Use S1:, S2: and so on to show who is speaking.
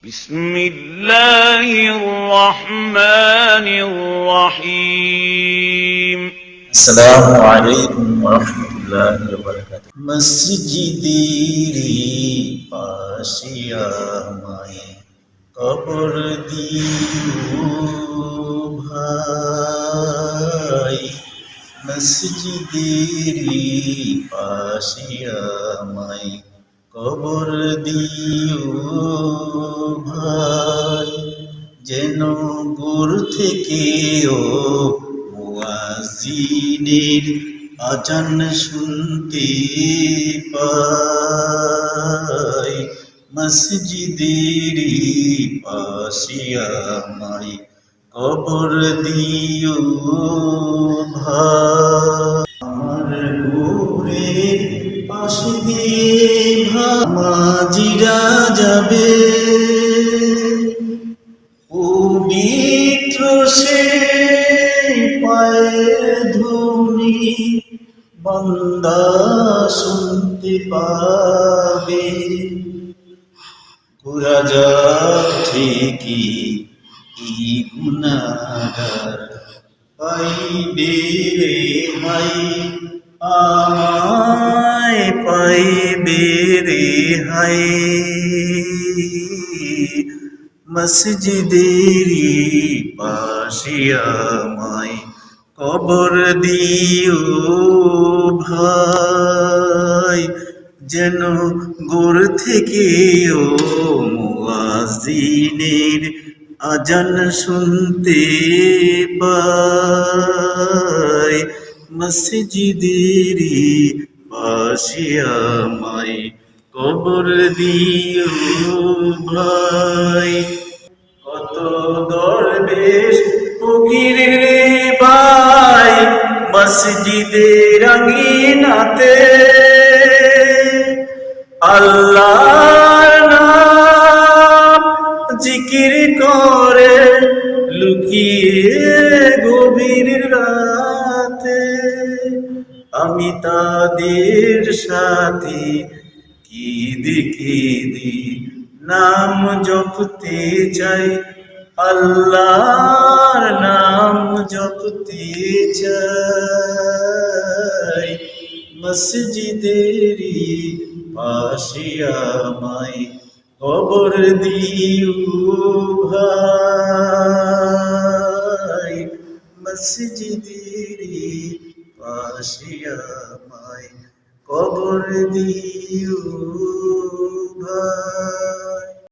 S1: بسم الله الرحمن الرحيم
S2: السلام عليكم ورحمة الله وبركاته মসজিদেরি পাশে আমায় কবর দিও ভাই মসজিদেরি পাশে আমায় কবর দিও ভাই যেন দূর থেকেও মুয়াজ্জিনের আজান শুনতে পাই মসজিদেরই পাশে আমায় কবর দিও ভাই আমার ঘরের পাশে দিয়ে মাঝিরা যাবে পবিত্র সে পায়ের ধুলি বান্দা শুনতে পাবে গুনাহগার ঠিকই এই গুনাহগার পাইবে রেহাই আমায় পাইবে রেহাই মসজিদেরই পাশে আমায় কবর দিও ভাই যেন গোর থেকেও মুয়াজ্জিনের আজান শুনতে পাই মসজিদেরই পাশে আমায় কবর দিও ভাই কত দরবেশ ফকির রে ভাই মসজিদের আঙ্গিনাতে আল্লাহর নাম জিকির করে লুকিয়ে গভীর রাতে আমি তাদের সাথে কেঁদে নাম জপতে চাই আল্লাহর নাম জপতে চাই মসজিদেরই পাশে আমায় কবর দিও ভাই মসজিদেরই পাশে আমায় কবর দিও ভাই।